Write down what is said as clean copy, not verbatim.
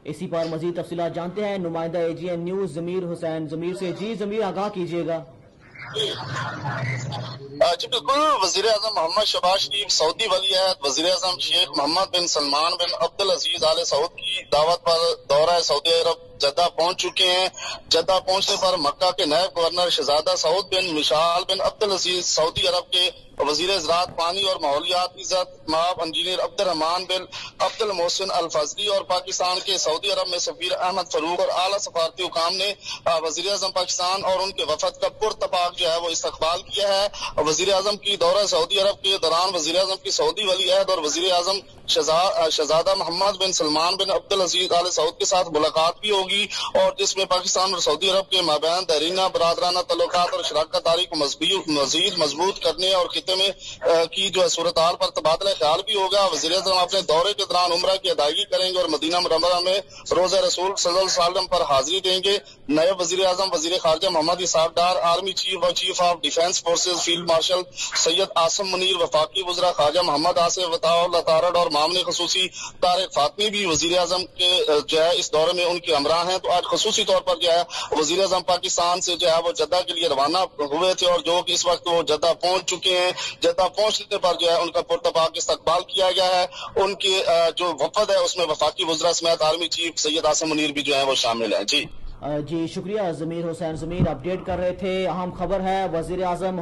اسی پر مزید تفصیلات جانتے ہیں نمائندہ AGN نیوز ضمیر حسین ضمیر سے. جی ضمیر، آگاہ کیجیے گا. جی بالکل، وزیر اعظم محمد شہباز شریف سعودی ولی عہد وزیر اعظم شیخ محمد بن سلمان بن عبدالعزیز آل سعود کی دعوت پر دورہ سعودی عرب جدہ پہنچ چکے ہیں. جدہ پہنچنے پر مکہ کے نائب گورنر شہزادہ سعود بن مشال بن عبدالعزیز، سعودی عرب کے وزیر زراعت پانی اور ماحولیات عزت مآب انجینئر عبد الرحمان بن عبد المحسن الفضلی اور پاکستان کے سعودی عرب میں سفیر احمد فروغ اور اعلیٰ سفارتی حکام نے وزیر اعظم پاکستان اور ان کے وفد کا پرتپاک جو ہے وہ استقبال کیا ہے. وزیر اعظم کی دورہ سعودی عرب کے دوران وزیر اعظم کی سعودی ولی عہد اور وزیر اعظم شہزادہ محمد بن سلمان بن عبدالعزیز آل سعود کے ساتھ ملاقات بھی ہوگی، اور جس میں پاکستان اور سعودی عرب کے مابین دیرینہ برادرانہ تعلقات اور شراکت داری کو مزید مضبوط کرنے اور خطے میں کی جو ہے صورتحال پر تبادلہ خیال بھی ہوگا. وزیر اعظم اپنے دورے کے دوران عمرہ کی ادائیگی کریں گے اور مدینہ منورہ میں روزہ رسول صلی اللہ علیہ وسلم پر حاضری دیں گے. نائب وزیر اعظم وزیر خارجہ محمد اسحاق ڈار، آرمی چیف اور chief of defence forces field marshal Syed Asim Munir, وفاقی وزراء خواجہ محمد آصف وطاء اللہ تارڑ اور معاون خصوصی طارق فاطمی بھی وزیر اعظم کے جو ہے اس دورے میں ان کے ہمراہ ہیں. تو آج خصوصی طور پر جو ہے وزیر اعظم پاکستان سے جو ہے وہ جدہ کے لیے روانہ ہوئے تھے، اور جو کہ اس وقت وہ جدہ پہنچ چکے ہیں. جدہ پہنچنے پر جو ہے ان کا پرتپاک استقبال کیا گیا ہے. ان کے جو وفد ہے اس میں وفاقی وزراء سمیت آرمی چیف سید آصم منیر بھی جو ہے وہ شامل ہیں. جی شکریہ ضمیر حسین. ضمیر اپڈیٹ کر رہے تھے. اہم خبر ہے وزیر اعظم